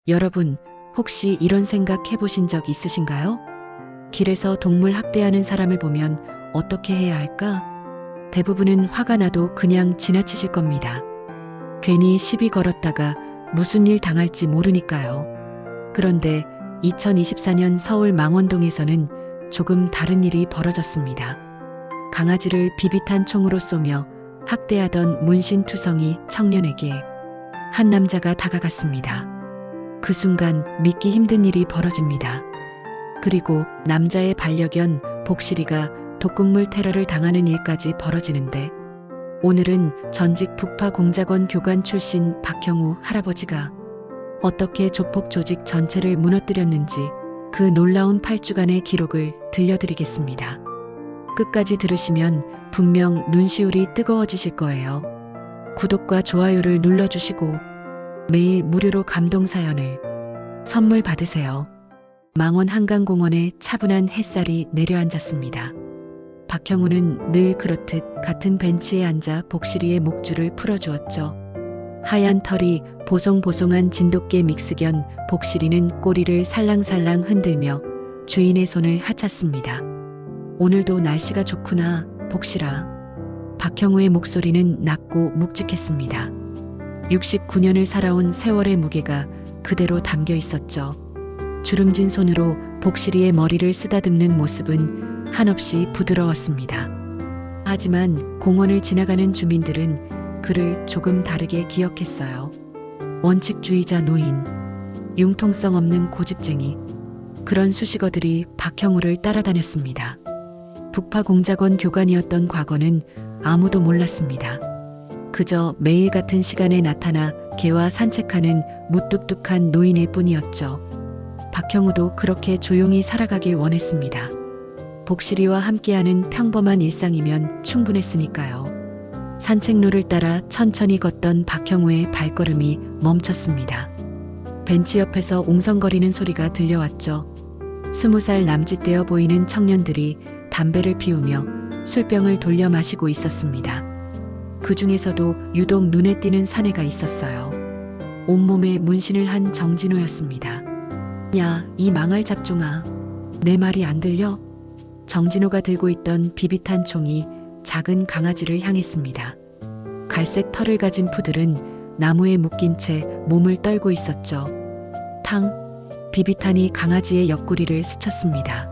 여러분, 혹시 이런 생각 해보신 적 있으신가요? 길에서 동물 학대하는 사람을 보면 어떻게 해야 할까? 대부분은 화가 나도 그냥 지나치실 겁니다. 괜히 시비 걸었다가 무슨 일 당할지 모르니까요. 그런데 2024년 서울 망원동에서는 조금 다른 일이 벌어졌습니다. 강아지를 비비탄 총으로 쏘며 학대하던 문신투성이 청년에게 한 남자가 다가갔습니다. 그 순간 믿기 힘든 일이 벌어집니다. 그리고 남자의 반려견 복실이가 독극물 테러를 당하는 일까지 벌어지는데, 오늘은 전직 북파공작원 교관 출신 박형우 할아버지가 어떻게 조폭 조직 전체를 무너뜨렸는지 그 놀라운 8주간의 기록을 들려드리겠습니다. 끝까지 들으시면 분명 눈시울이 뜨거워지실 거예요. 구독과 좋아요를 눌러주시고 매일 무료로 감동사연을 선물 받으세요. 망원 한강공원에 차분한 햇살이 내려앉았습니다. 박형우는 늘 그렇듯 같은 벤치에 앉아 복실이의 목줄을 풀어주었죠. 하얀 털이 보송보송한 진돗개 믹스견 복실이는 꼬리를 살랑살랑 흔들며 주인의 손을 하찼습니다. 오늘도 날씨가 좋구나, 복실아. 박형우의 목소리는 낮고 묵직했습니다. 69년을 살아온 세월의 무게가 그대로 담겨 있었죠. 주름진 손으로 복실이의 머리를 쓰다듬는 모습은 한없이 부드러웠습니다. 하지만 공원을 지나가는 주민들은 그를 조금 다르게 기억했어요. 원칙주의자 노인, 융통성 없는 고집쟁이, 그런 수식어들이 박형우를 따라다녔습니다. 북파공작원 교관이었던 과거는 아무도 몰랐습니다. 그저 매일 같은 시간에 나타나 개와 산책하는 무뚝뚝한 노인일 뿐이었죠. 박형우도 그렇게 조용히 살아가길 원했습니다. 복실이와 함께하는 평범한 일상이면 충분했으니까요. 산책로를 따라 천천히 걷던 박형우의 발걸음이 멈췄습니다. 벤치 옆에서 웅성거리는 소리가 들려왔죠. 20살 남짓되어 보이는 청년들이 담배를 피우며 술병을 돌려 마시고 있었습니다. 그 중에서도 유독 눈에 띄는 사내가 있었어요. 온몸에 문신을 한 정진호였습니다. 야, 이 망할 잡종아. 내 말이 안 들려? 정진호가 들고 있던 비비탄 총이 작은 강아지를 향했습니다. 갈색 털을 가진 푸들은 나무에 묶인 채 몸을 떨고 있었죠. 탕! 비비탄이 강아지의 옆구리를 스쳤습니다.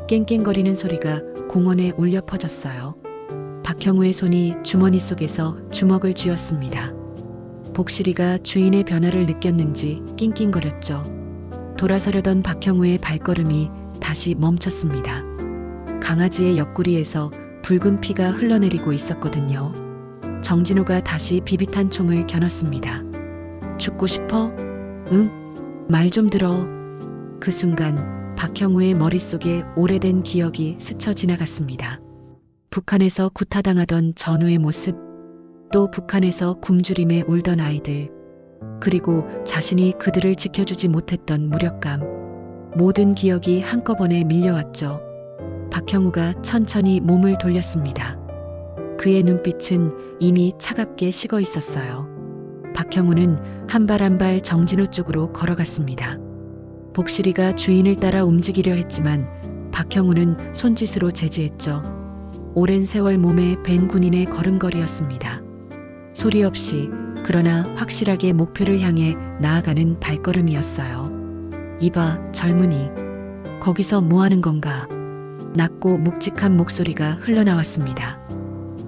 깽깽거리는 소리가 공원에 울려 퍼졌어요. 박형우의 손이 주머니 속에서 주먹을 쥐었습니다. 복실이가 주인의 변화를 느꼈는지 낑낑거렸죠. 돌아서려던 박형우의 발걸음이 다시 멈췄습니다. 강아지의 옆구리에서 붉은 피가 흘러내리고 있었거든요. 정진호가 다시 비비탄 총을 겨눴습니다. 죽고 싶어? 응? 말 좀 들어. 그 순간 박형우의 머릿속에 오래된 기억이 스쳐 지나갔습니다. 북한에서 구타당하던 전우의 모습, 또 북한에서 굶주림에 울던 아이들, 그리고 자신이 그들을 지켜주지 못했던 무력감, 모든 기억이 한꺼번에 밀려왔죠. 박형우가 천천히 몸을 돌렸습니다. 그의 눈빛은 이미 차갑게 식어 있었어요. 박형우는 한 발 한 발 정진호 쪽으로 걸어갔습니다. 복실이가 주인을 따라 움직이려 했지만 박형우는 손짓으로 제지했죠. 오랜 세월 몸에 밴 군인의 걸음걸이였습니다. 소리 없이, 그러나 확실하게 목표를 향해 나아가는 발걸음이었어요. 이봐, 젊은이. 거기서 뭐 하는 건가? 낮고 묵직한 목소리가 흘러나왔습니다.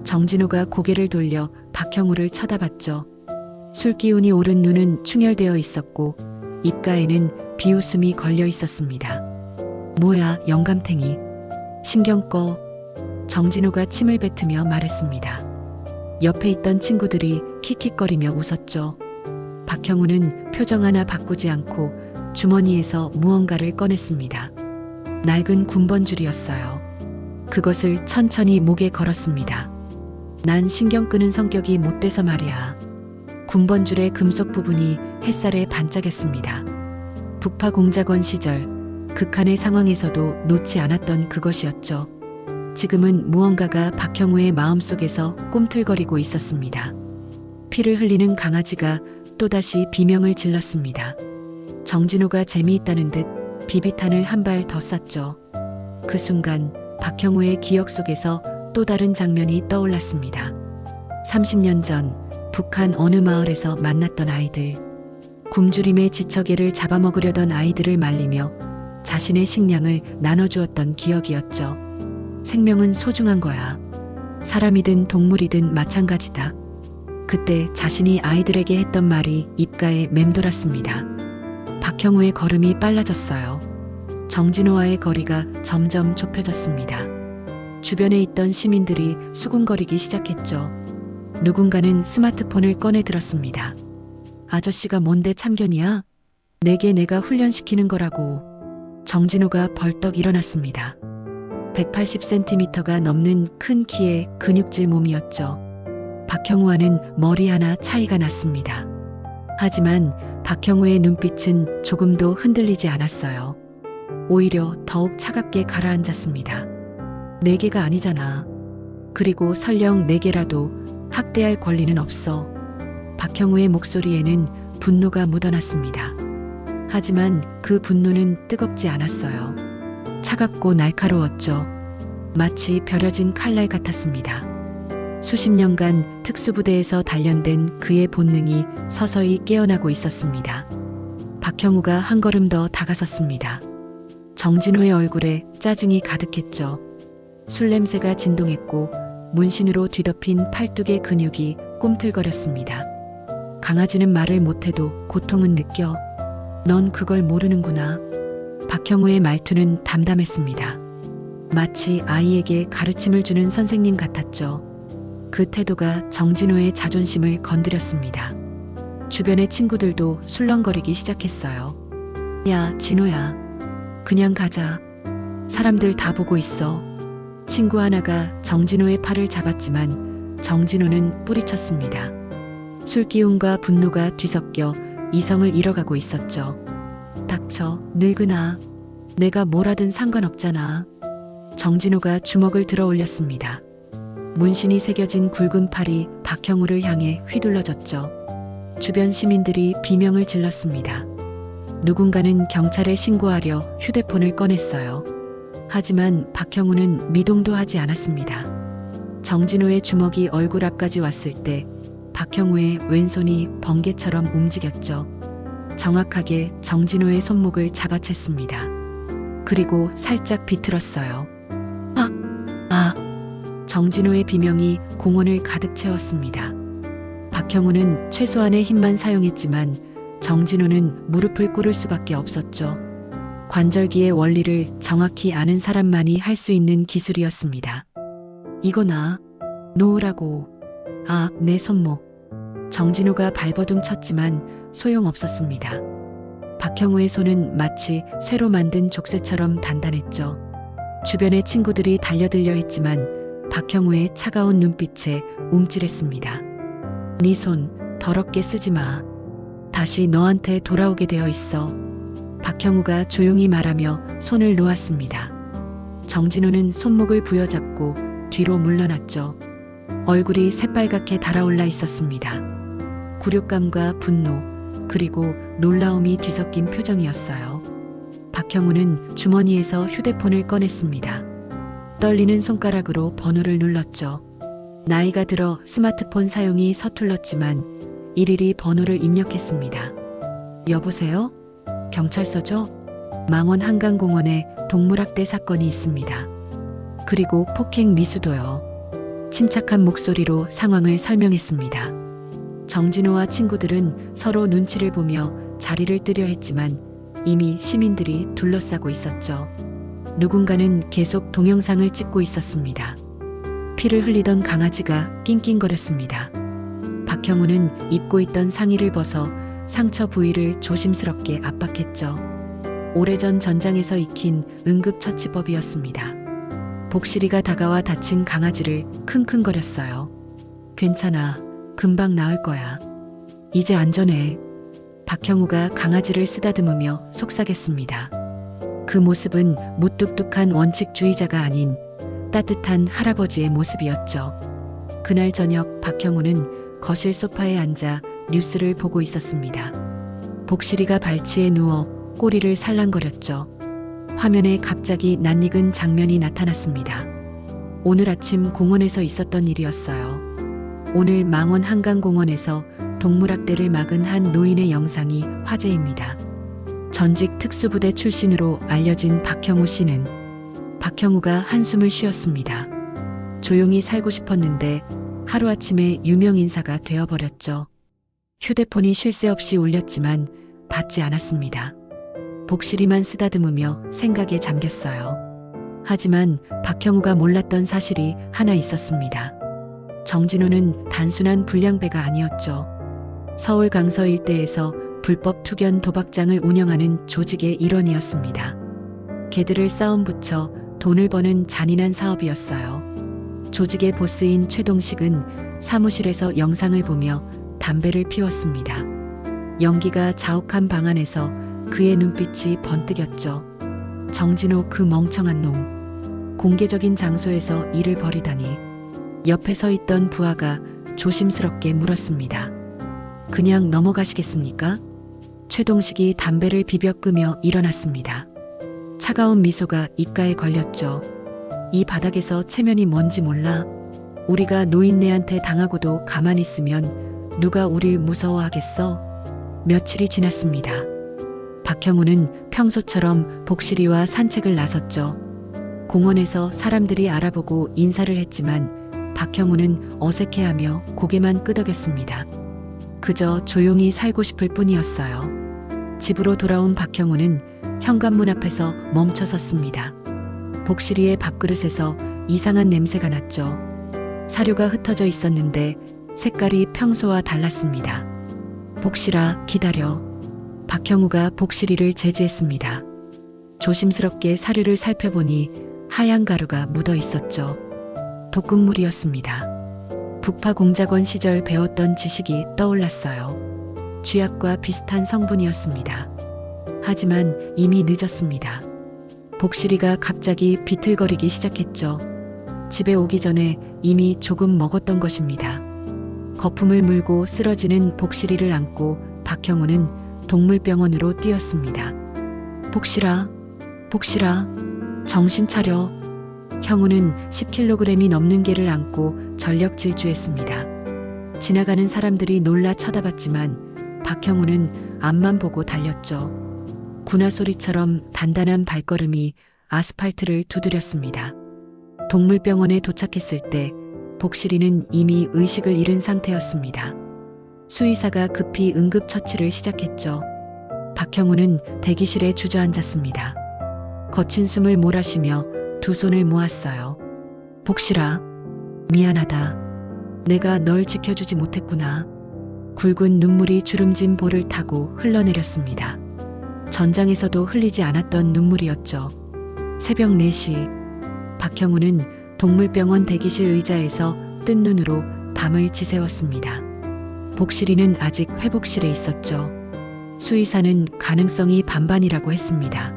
정진호가 고개를 돌려 박형우를 쳐다봤죠. 술기운이 오른 눈은 충혈되어 있었고 입가에는 비웃음이 걸려 있었습니다. 뭐야, 영감탱이. 신경 꺼. 정진호가 침을 뱉으며 말했습니다. 옆에 있던 친구들이 킥킥거리며 웃었죠. 박형우는 표정 하나 바꾸지 않고 주머니에서 무언가를 꺼냈습니다. 낡은 군번줄이었어요. 그것을 천천히 목에 걸었습니다. 난 신경 끄는 성격이 못돼서 말이야. 군번줄의 금속 부분이 햇살에 반짝였습니다. 북파공작원 시절 극한의 상황에서도 놓지 않았던 그것이었죠. 지금은 무언가가 박형우의 마음속에서 꿈틀거리고 있었습니다. 피를 흘리는 강아지가 또다시 비명을 질렀습니다. 정진호가 재미있다는 듯 비비탄을 한 발 더 쐈죠. 그 순간 박형우의 기억 속에서 또 다른 장면이 떠올랐습니다. 30년 전 북한 어느 마을에서 만났던 아이들. 굶주림의 지처개를 잡아먹으려던 아이들을 말리며 자신의 식량을 나눠주었던 기억이었죠. 생명은 소중한 거야. 사람이든 동물이든 마찬가지다. 그때 자신이 아이들에게 했던 말이 입가에 맴돌았습니다. 박형우의 걸음이 빨라졌어요. 정진호와의 거리가 점점 좁혀졌습니다. 주변에 있던 시민들이 수군거리기 시작했죠. 누군가는 스마트폰을 꺼내 들었습니다. 아저씨가 뭔데 참견이야? 내게 내가 훈련시키는 거라고. 정진호가 벌떡 일어났습니다. 180cm가 넘는 큰 키의 근육질 몸이었죠. 박형우와는 머리 하나 차이가 났습니다. 하지만 박형우의 눈빛은 조금도 흔들리지 않았어요. 오히려 더욱 차갑게 가라앉았습니다. 내 개가 아니잖아. 그리고 설령 내 개라도 학대할 권리는 없어. 박형우의 목소리에는 분노가 묻어났습니다. 하지만 그 분노는 뜨겁지 않았어요. 차갑고 날카로웠죠. 마치 벼려진 칼날 같았습니다. 수십 년간 특수부대에서 단련된 그의 본능이 서서히 깨어나고 있었습니다. 박형우가 한 걸음 더 다가섰습니다. 정진호의 얼굴에 짜증이 가득했죠. 술 냄새가 진동했고 문신으로 뒤덮인 팔뚝의 근육이 꿈틀거렸습니다. 강아지는 말을 못해도 고통은 느껴. 넌 그걸 모르는구나. 박형우의 말투는 담담했습니다. 마치 아이에게 가르침을 주는 선생님 같았죠. 그 태도가 정진호의 자존심을 건드렸습니다. 주변의 친구들도 술렁거리기 시작했어요. 야, 진호야. 그냥 가자. 사람들 다 보고 있어. 친구 하나가 정진호의 팔을 잡았지만 정진호는 뿌리쳤습니다. 술기운과 분노가 뒤섞여 이성을 잃어가고 있었죠. 닥쳐, 늙은아. 내가 뭘 하든 상관없잖아. 정진호가 주먹을 들어 올렸습니다. 문신이 새겨진 굵은 팔이 박형우를 향해 휘둘러졌죠. 주변 시민들이 비명을 질렀습니다. 누군가는 경찰에 신고하려 휴대폰을 꺼냈어요. 하지만 박형우는 미동도 하지 않았습니다. 정진호의 주먹이 얼굴 앞까지 왔을 때 박형우의 왼손이 번개처럼 움직였죠. 정확하게 정진호의 손목을 잡아챘습니다. 그리고 살짝 비틀었어요. 정진호의 비명이 공원을 가득 채웠습니다. 박형우는 최소한의 힘만 사용했지만 정진호는 무릎을 꿇을 수밖에 없었죠. 관절기의 원리를 정확히 아는 사람만이 할 수 있는 기술이었습니다. 이거 놓으라고. 내 손목. 정진호가 발버둥 쳤지만 소용없었습니다. 박형우의 손은 마치 쇠로 만든 족쇄처럼 단단했죠. 주변의 친구들이 달려들려 했지만 박형우의 차가운 눈빛에 움찔했습니다. 네 손 더럽게 쓰지 마. 다시 너한테 돌아오게 되어 있어. 박형우가 조용히 말하며 손을 놓았습니다. 정진호는 손목을 부여잡고 뒤로 물러났죠. 얼굴이 새빨갛게 달아올라 있었습니다. 굴욕감과 분노, 그리고 놀라움이 뒤섞인 표정이었어요. 박형우는 주머니에서 휴대폰을 꺼냈습니다. 떨리는 손가락으로 번호를 눌렀죠. 나이가 들어 스마트폰 사용이 서툴렀지만 일일이 번호를 입력했습니다. 여보세요? 경찰서죠? 망원 한강공원에 동물학대 사건이 있습니다. 그리고 폭행 미수도요. 침착한 목소리로 상황을 설명했습니다. 정진호와 친구들은 서로 눈치를 보며 자리를 뜨려 했지만 이미 시민들이 둘러싸고 있었죠. 누군가는 계속 동영상을 찍고 있었습니다. 피를 흘리던 강아지가 낑낑거렸습니다. 박형우는 입고 있던 상의를 벗어 상처 부위를 조심스럽게 압박했죠. 오래전 전장에서 익힌 응급처치법이었습니다. 복실이가 다가와 다친 강아지를 킁킁거렸어요. 괜찮아. 금방 나을 거야. 이제 안전해. 박형우가 강아지를 쓰다듬으며 속삭였습니다. 그 모습은 무뚝뚝한 원칙주의자가 아닌 따뜻한 할아버지의 모습이었죠. 그날 저녁 박형우는 거실 소파에 앉아 뉴스를 보고 있었습니다. 복실이가 발치에 누워 꼬리를 살랑거렸죠. 화면에 갑자기 낯익은 장면이 나타났습니다. 오늘 아침 공원에서 있었던 일이었어요. 오늘 망원 한강공원에서 동물학대를 막은 한 노인의 영상이 화제입니다. 전직 특수부대 출신으로 알려진 박형우 씨는 박형우가 한숨을 쉬었습니다. 조용히 살고 싶었는데 하루아침에 유명 인사가 되어버렸죠. 휴대폰이 쉴 새 없이 울렸지만 받지 않았습니다. 복실이만 쓰다듬으며 생각에 잠겼어요. 하지만 박형우가 몰랐던 사실이 하나 있었습니다. 정진호는 단순한 불량배가 아니었죠. 서울 강서 일대에서 불법 투견 도박장을 운영하는 조직의 일원이었습니다. 개들을 싸움 붙여 돈을 버는 잔인한 사업이었어요. 조직의 보스인 최동식은 사무실에서 영상을 보며 담배를 피웠습니다. 연기가 자욱한 방 안에서 그의 눈빛이 번뜩였죠. 정진호 그 멍청한 놈. 공개적인 장소에서 일을 벌이다니. 옆에 서 있던 부하가 조심스럽게 물었습니다. 그냥 넘어가시겠습니까? 최동식이 담배를 비벼 끄며 일어났습니다. 차가운 미소가 입가에 걸렸죠. 이 바닥에서 체면이 뭔지 몰라. 우리가 노인네한테 당하고도 가만히 있으면 누가 우릴 무서워하겠어? 며칠이 지났습니다. 박형우는 평소처럼 복실이와 산책을 나섰죠. 공원에서 사람들이 알아보고 인사를 했지만 박형우는 어색해하며 고개만 끄덕였습니다. 그저 조용히 살고 싶을 뿐이었어요. 집으로 돌아온 박형우는 현관문 앞에서 멈춰 섰습니다. 복실이의 밥그릇에서 이상한 냄새가 났죠. 사료가 흩어져 있었는데 색깔이 평소와 달랐습니다. 복실아, 기다려. 박형우가 복실이를 제지했습니다. 조심스럽게 사료를 살펴보니 하얀 가루가 묻어 있었죠. 독극물이었습니다. 북파 공작원 시절 배웠던 지식이 떠올랐어요. 쥐약과 비슷한 성분이었습니다. 하지만 이미 늦었습니다. 복실이가 갑자기 비틀거리기 시작했죠. 집에 오기 전에 이미 조금 먹었던 것입니다. 거품을 물고 쓰러지는 복실이를 안고 박형우는 동물병원으로 뛰었습니다. 복실아, 복실아, 정신 차려. 형우는 10kg이 넘는 개를 안고 전력 질주했습니다. 지나가는 사람들이 놀라 쳐다봤지만 박형우는 앞만 보고 달렸죠. 군화 소리처럼 단단한 발걸음이 아스팔트를 두드렸습니다. 동물병원에 도착했을 때 복실이는 이미 의식을 잃은 상태였습니다. 수의사가 급히 응급처치를 시작했죠. 박형우는 대기실에 주저앉았습니다. 거친 숨을 몰아쉬며 두 손을 모았어요. 복실아, 미안하다. 내가 널 지켜주지 못했구나. 굵은 눈물이 주름진 볼을 타고 흘러내렸습니다. 전장에서도 흘리지 않았던 눈물이었죠. 새벽 4시, 박형우는 동물병원 대기실 의자에서 뜬 눈으로 밤을 지새웠습니다. 복실이는 아직 회복실에 있었죠. 수의사는 가능성이 반반이라고 했습니다.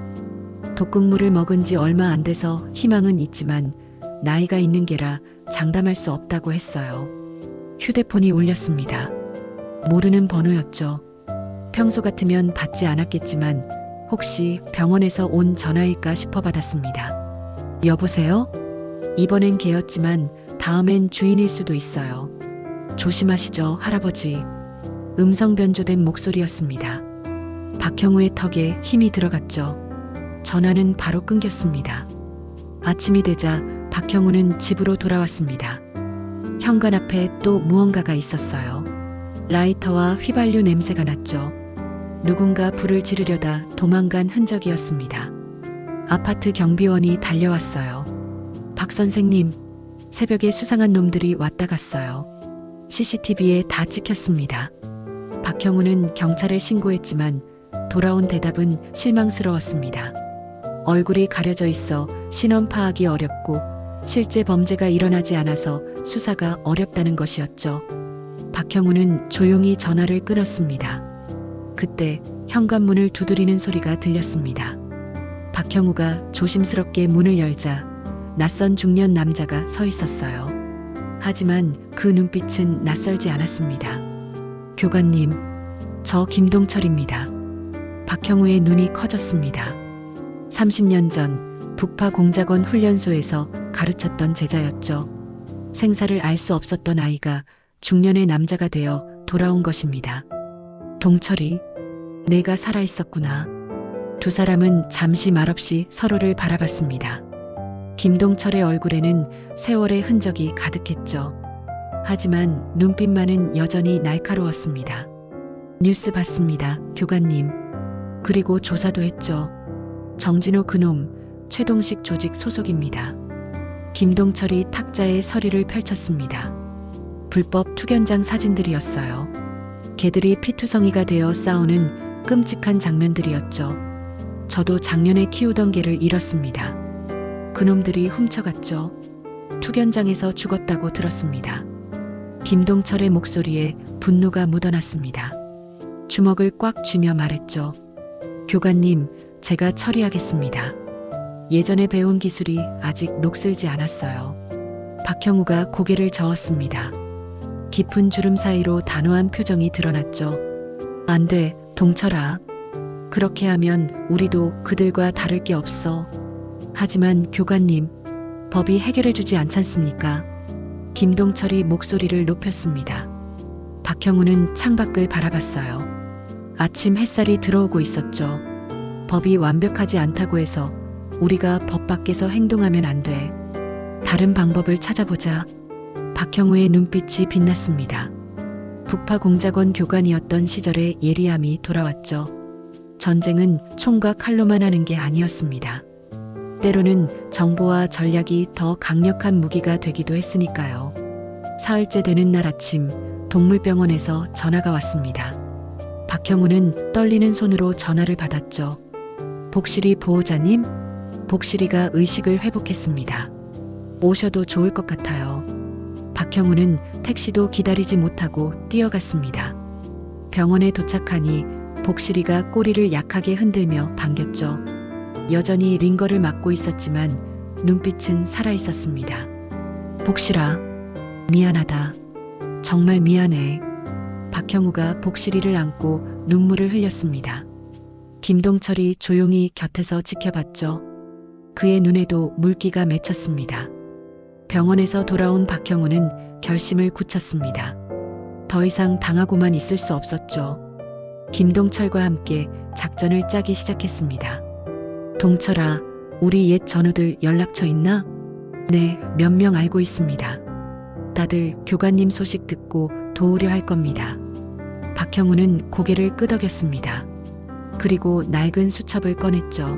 독극물을 먹은 지 얼마 안 돼서 희망은 있지만 나이가 있는 게라 장담할 수 없다고 했어요. 휴대폰이 울렸습니다. 모르는 번호였죠. 평소 같으면 받지 않았겠지만 혹시 병원에서 온 전화일까 싶어 받았습니다. 여보세요? 이번엔 개였지만 다음엔 주인일 수도 있어요. 조심하시죠, 할아버지. 음성 변조된 목소리였습니다. 박형우의 턱에 힘이 들어갔죠. 전화는 바로 끊겼습니다. 아침이 되자 박형우는 집으로 돌아왔습니다. 현관 앞에 또 무언가가 있었어요. 라이터와 휘발유 냄새가 났죠. 누군가 불을 지르려다 도망간 흔적이었습니다. 아파트 경비원이 달려왔어요. 박 선생님, 새벽에 수상한 놈들이 왔다 갔어요. CCTV에 다 찍혔습니다. 박형우는 경찰에 신고했지만 돌아온 대답은 실망스러웠습니다. 얼굴이 가려져 있어 신원 파악이 어렵고 실제 범죄가 일어나지 않아서 수사가 어렵다는 것이었죠. 박형우는 조용히 전화를 끊었습니다. 그때 현관문을 두드리는 소리가 들렸습니다. 박형우가 조심스럽게 문을 열자 낯선 중년 남자가 서 있었어요. 하지만 그 눈빛은 낯설지 않았습니다. 교관님, 저 김동철입니다. 박형우의 눈이 커졌습니다. 30년 전 북파 공작원 훈련소에서 가르쳤던 제자였죠. 생사를 알 수 없었던 아이가 중년의 남자가 되어 돌아온 것입니다. 동철이, 내가 살아있었구나. 두 사람은 잠시 말없이 서로를 바라봤습니다. 김동철의 얼굴에는 세월의 흔적이 가득했죠. 하지만 눈빛만은 여전히 날카로웠습니다. 뉴스 봤습니다, 교관님. 그리고 조사도 했죠. 정진호 그놈, 최동식 조직 소속입니다. 김동철이 탁자에 서류를 펼쳤습니다. 불법 투견장 사진들이었어요. 개들이 피투성이가 되어 싸우는 끔찍한 장면들이었죠. 저도 작년에 키우던 개를 잃었습니다. 그놈들이 훔쳐갔죠. 투견장에서 죽었다고 들었습니다. 김동철의 목소리에 분노가 묻어났습니다. 주먹을 꽉 쥐며 말했죠. 교관님, 제가 처리하겠습니다. 예전에 배운 기술이 아직 녹슬지 않았어요. 박형우가 고개를 저었습니다. 깊은 주름 사이로 단호한 표정이 드러났죠. 안 돼, 동철아. 그렇게 하면 우리도 그들과 다를 게 없어. 하지만 교관님, 법이 해결해주지 않잖습니까? 김동철이 목소리를 높였습니다. 박형우는 창밖을 바라봤어요. 아침 햇살이 들어오고 있었죠. 법이 완벽하지 않다고 해서 우리가 법 밖에서 행동하면 안 돼. 다른 방법을 찾아보자. 박형우의 눈빛이 빛났습니다. 북파 공작원 교관이었던 시절의 예리함이 돌아왔죠. 전쟁은 총과 칼로만 하는 게 아니었습니다. 때로는 정보와 전략이 더 강력한 무기가 되기도 했으니까요. 사흘째 되는 날 아침, 동물병원에서 전화가 왔습니다. 박형우는 떨리는 손으로 전화를 받았죠. 복실이 보호자님? 복실이가 의식을 회복했습니다. 오셔도 좋을 것 같아요. 박형우는 택시도 기다리지 못하고 뛰어갔습니다. 병원에 도착하니 복실이가 꼬리를 약하게 흔들며 반겼죠. 여전히 링거를 맞고 있었지만 눈빛은 살아있었습니다. 복실아, 미안하다. 정말 미안해. 박형우가 복실이를 안고 눈물을 흘렸습니다. 김동철이 조용히 곁에서 지켜봤죠. 그의 눈에도 물기가 맺혔습니다. 병원에서 돌아온 박형우는 결심을 굳혔습니다. 더 이상 당하고만 있을 수 없었죠. 김동철과 함께 작전을 짜기 시작했습니다. 동철아, 우리 옛 전우들 연락처 있나? 네, 몇 명 알고 있습니다. 다들 교관님 소식 듣고 도우려 할 겁니다. 박형우는 고개를 끄덕였습니다. 그리고 낡은 수첩을 꺼냈죠.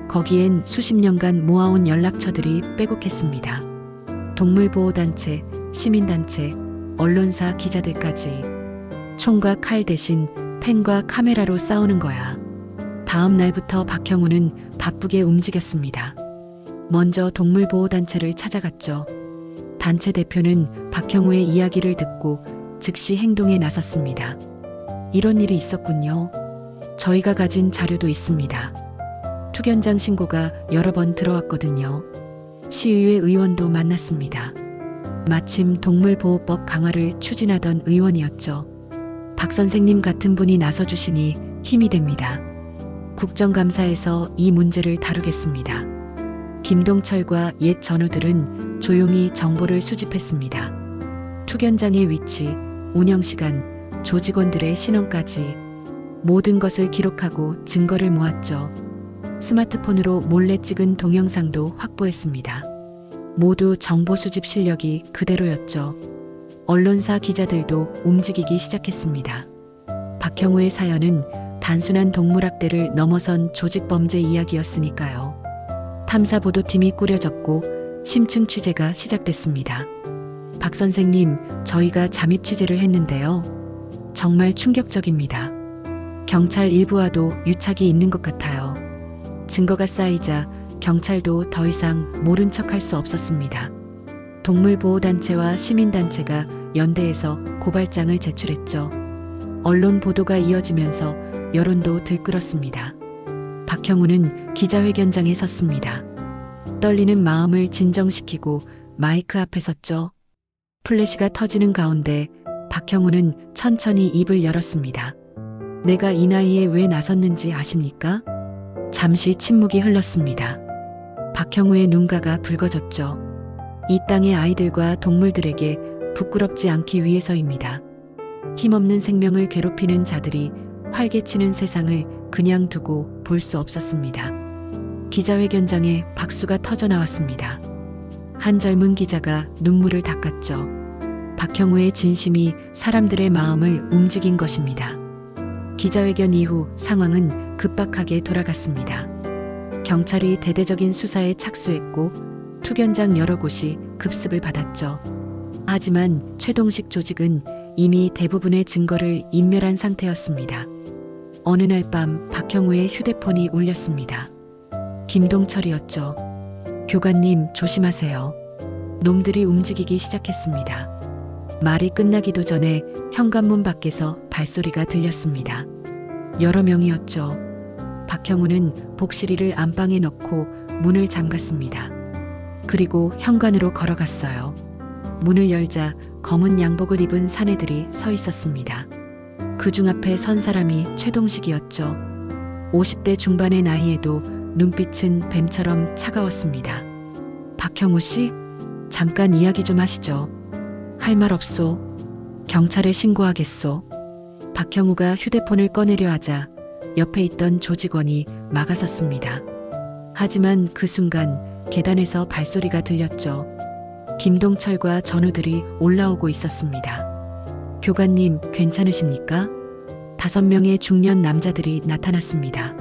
거기엔 수십 년간 모아온 연락처들이 빼곡했습니다. 동물보호단체, 시민단체, 언론사 기자들까지. 총과 칼 대신 펜과 카메라로 싸우는 거야. 다음 날부터 박형우는 바쁘게 움직였습니다. 먼저 동물보호단체를 찾아갔죠. 단체 대표는 박형우의 이야기를 듣고 즉시 행동에 나섰습니다. 이런 일이 있었군요. 저희가 가진 자료도 있습니다. 투견장 신고가 여러 번 들어왔거든요. 시의회 의원도 만났습니다. 마침 동물보호법 강화를 추진하던 의원이었죠. 박 선생님 같은 분이 나서주시니 힘이 됩니다. 국정감사에서 이 문제를 다루겠습니다. 김동철과 옛 전우들은 조용히 정보를 수집했습니다. 투견장의 위치, 운영시간, 조직원들의 신원까지 모든 것을 기록하고 증거를 모았죠. 스마트폰으로 몰래 찍은 동영상도 확보했습니다. 모두 정보 수집 실력이 그대로였죠. 언론사 기자들도 움직이기 시작했습니다. 박형우의 사연은 단순한 동물학대를 넘어선 조직범죄 이야기였으니까요. 탐사보도팀이 꾸려졌고 심층 취재가 시작됐습니다. 박 선생님, 저희가 잠입 취재를 했는데요. 정말 충격적입니다. 경찰 일부와도 유착이 있는 것 같아요. 증거가 쌓이자 경찰도 더 이상 모른 척할 수 없었습니다. 동물보호단체와 시민단체가 연대해서 고발장을 제출했죠. 언론 보도가 이어지면서 여론도 들끓었습니다. 박형우는 기자회견장에 섰습니다. 떨리는 마음을 진정시키고 마이크 앞에 섰죠. 플래시가 터지는 가운데 박형우는 천천히 입을 열었습니다. 내가 이 나이에 왜 나섰는지 아십니까? 잠시 침묵이 흘렀습니다. 박형우의 눈가가 붉어졌죠. 이 땅의 아이들과 동물들에게 부끄럽지 않기 위해서입니다. 힘없는 생명을 괴롭히는 자들이 활개치는 세상을 그냥 두고 볼 수 없었습니다. 기자회견장에 박수가 터져 나왔습니다. 한 젊은 기자가 눈물을 닦았죠. 박형우의 진심이 사람들의 마음을 움직인 것입니다. 기자회견 이후 상황은 급박하게 돌아갔습니다. 경찰이 대대적인 수사에 착수했고 투견장 여러 곳이 급습을 받았죠. 하지만 최동식 조직은 이미 대부분의 증거를 인멸한 상태였습니다. 어느 날 밤 박형우의 휴대폰이 울렸습니다. 김동철이었죠. 교관님 조심하세요. 놈들이 움직이기 시작했습니다. 말이 끝나기도 전에 현관문 밖에서 발소리가 들렸습니다. 여러 명이었죠. 박형우는 복실이를 안방에 넣고 문을 잠갔습니다. 그리고 현관으로 걸어갔어요. 문을 열자 검은 양복을 입은 사내들이 서 있었습니다. 그중 앞에 선 사람이 최동식이었죠. 50대 중반의 나이에도 눈빛은 뱀처럼 차가웠습니다. 박형우 씨, 잠깐 이야기 좀 하시죠. 할 말 없소. 경찰에 신고하겠소. 박형우가 휴대폰을 꺼내려 하자 옆에 있던 조직원이 막아섰습니다. 하지만 그 순간 계단에서 발소리가 들렸죠. 김동철과 전우들이 올라오고 있었습니다. 교관님, 괜찮으십니까? 5명의 중년 남자들이 나타났습니다.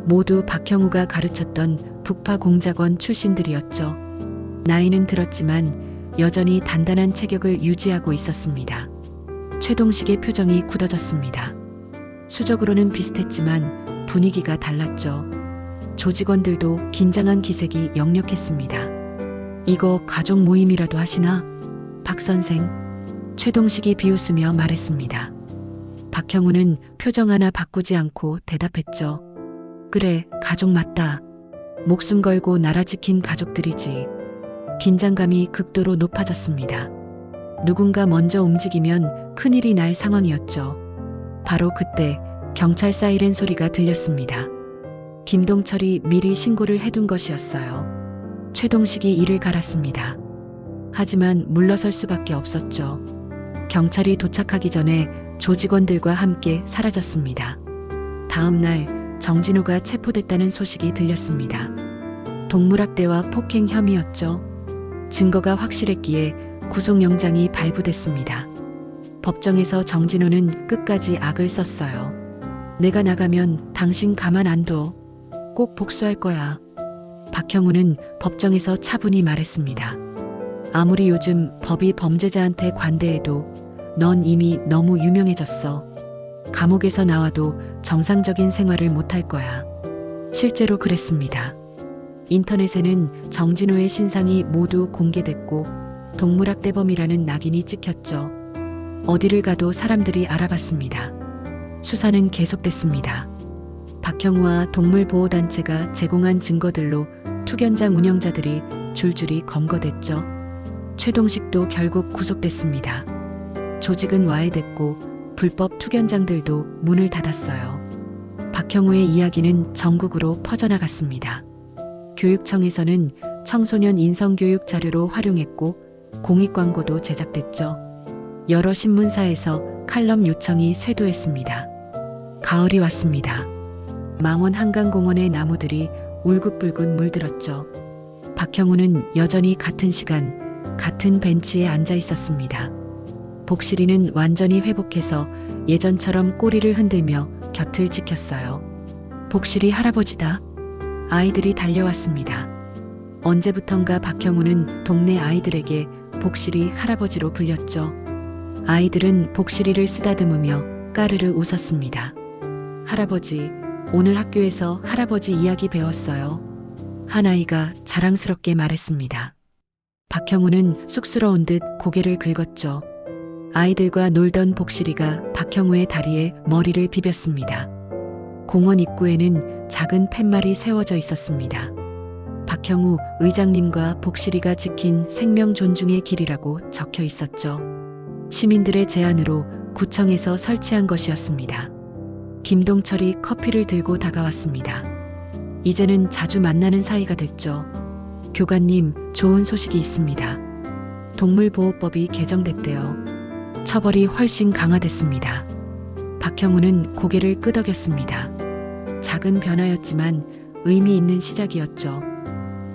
모두 박형우가 가르쳤던 북파공작원 출신들이었죠. 나이는 들었지만 여전히 단단한 체격을 유지하고 있었습니다. 최동식의 표정이 굳어졌습니다. 수적으로는 비슷했지만 분위기가 달랐죠. 조직원들도 긴장한 기색이 역력했습니다. 이거 가족 모임이라도 하시나? 박 선생. 최동식이 비웃으며 말했습니다. 박형우는 표정 하나 바꾸지 않고 대답했죠. 그래, 가족 맞다. 목숨 걸고 나라 지킨 가족들이지. 긴장감이 극도로 높아졌습니다. 누군가 먼저 움직이면 큰일이 날 상황이었죠. 바로 그때 경찰 사이렌 소리가 들렸습니다. 김동철이 미리 신고를 해둔 것이었어요. 최동식이 이를 갈았습니다. 하지만 물러설 수밖에 없었죠. 경찰이 도착하기 전에 조직원들과 함께 사라졌습니다. 다음 날 정진호가 체포됐다는 소식이 들렸습니다. 동물학대와 폭행 혐의였죠. 증거가 확실했기에 구속영장이 발부됐습니다. 법정에서 정진호는 끝까지 악을 썼어요. 내가 나가면 당신 가만 안 둬. 꼭 복수할 거야. 박형우는 법정에서 차분히 말했습니다. 아무리 요즘 법이 범죄자한테 관대해도 넌 이미 너무 유명해졌어. 감옥에서 나와도 정상적인 생활을 못할 거야. 실제로 그랬습니다. 인터넷에는 정진호의 신상이 모두 공개됐고 동물학대범이라는 낙인이 찍혔죠. 어디를 가도 사람들이 알아봤습니다. 수사는 계속됐습니다. 박형우와 동물보호단체가 제공한 증거들로 투견장 운영자들이 줄줄이 검거됐죠. 최동식도 결국 구속됐습니다. 조직은 와해됐고 불법 투견장들도 문을 닫았어요. 박형우의 이야기는 전국으로 퍼져나갔습니다. 교육청에서는 청소년 인성교육 자료로 활용했고 공익광고도 제작됐죠. 여러 신문사에서 칼럼 요청이 쇄도했습니다. 가을이 왔습니다. 망원 한강공원의 나무들이 울긋불긋 물들었죠. 박형우는 여전히 같은 시간, 같은 벤치에 앉아 있었습니다. 복실이는 완전히 회복해서 예전처럼 꼬리를 흔들며 곁을 지켰어요. 복실이 할아버지다. 아이들이 달려왔습니다. 언제부턴가 박형우는 동네 아이들에게 복실이 할아버지로 불렸죠. 아이들은 복실이를 쓰다듬으며 까르르 웃었습니다. 할아버지, 오늘 학교에서 할아버지 이야기 배웠어요. 한 아이가 자랑스럽게 말했습니다. 박형우는 쑥스러운 듯 고개를 긁었죠. 아이들과 놀던 복실이가 박형우의 다리에 머리를 비볐습니다. 공원 입구에는 작은 팻말이 세워져 있었습니다. 박형우 의장님과 복실이가 지킨 생명 존중의 길이라고 적혀 있었죠. 시민들의 제안으로 구청에서 설치한 것이었습니다. 김동철이 커피를 들고 다가왔습니다. 이제는 자주 만나는 사이가 됐죠. 교관님, 좋은 소식이 있습니다. 동물보호법이 개정됐대요. 처벌이 훨씬 강화됐습니다. 박형우는 고개를 끄덕였습니다. 작은 변화였지만 의미 있는 시작이었죠.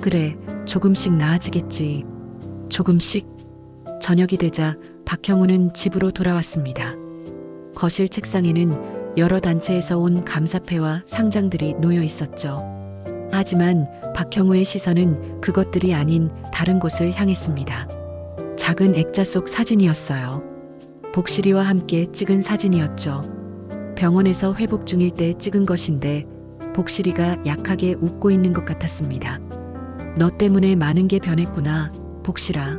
그래, 조금씩 나아지겠지. 조금씩. 저녁이 되자 박형우는 집으로 돌아왔습니다. 거실 책상에는 여러 단체에서 온 감사패와 상장들이 놓여 있었죠. 하지만 박형우의 시선은 그것들이 아닌 다른 곳을 향했습니다. 작은 액자 속 사진이었어요. 복실이와 함께 찍은 사진이었죠. 병원에서 회복 중일 때 찍은 것인데 복실이가 약하게 웃고 있는 것 같았습니다. 너 때문에 많은 게 변했구나, 복실아.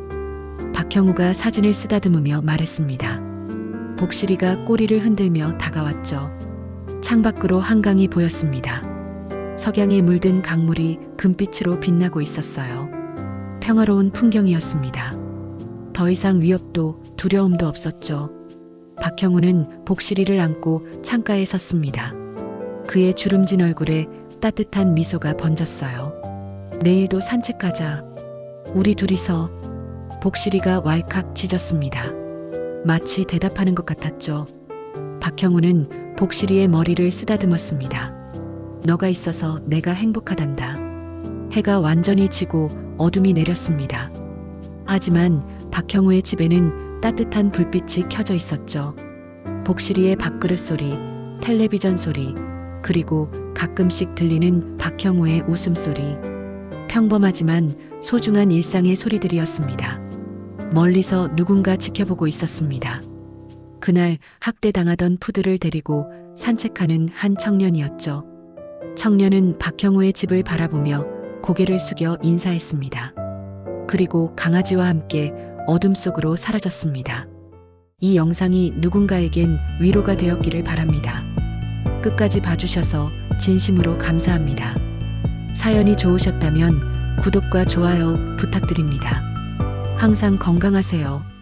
박형우가 사진을 쓰다듬으며 말했습니다. 복실이가 꼬리를 흔들며 다가왔죠. 창밖으로 한강이 보였습니다. 석양에 물든 강물이 금빛으로 빛나고 있었어요. 평화로운 풍경이었습니다. 더 이상 위협도 두려움도 없었죠. 박형우는 복실이를 안고 창가에 섰습니다. 그의 주름진 얼굴에 따뜻한 미소가 번졌어요. 내일도 산책하자. 우리 둘이서. 복실이가 왈칵 짖었습니다. 마치 대답하는 것 같았죠. 박형우는 복실이의 머리를 쓰다듬었습니다. 너가 있어서 내가 행복하단다. 해가 완전히 지고 어둠이 내렸습니다. 하지만 박형우의 집에는 따뜻한 불빛이 켜져 있었죠. 복실이의 밥그릇 소리, 텔레비전 소리, 그리고 가끔씩 들리는 박형우의 웃음소리. 평범하지만 소중한 일상의 소리들이었습니다. 멀리서 누군가 지켜보고 있었습니다. 그날 학대당하던 푸드를 데리고 산책하는 한 청년이었죠. 청년은 박형우의 집을 바라보며 고개를 숙여 인사했습니다. 그리고 강아지와 함께 어둠 속으로 사라졌습니다. 이 영상이 누군가에겐 위로가 되었기를 바랍니다. 끝까지 봐주셔서 진심으로 감사합니다. 사연이 좋으셨다면 구독과 좋아요 부탁드립니다. 항상 건강하세요.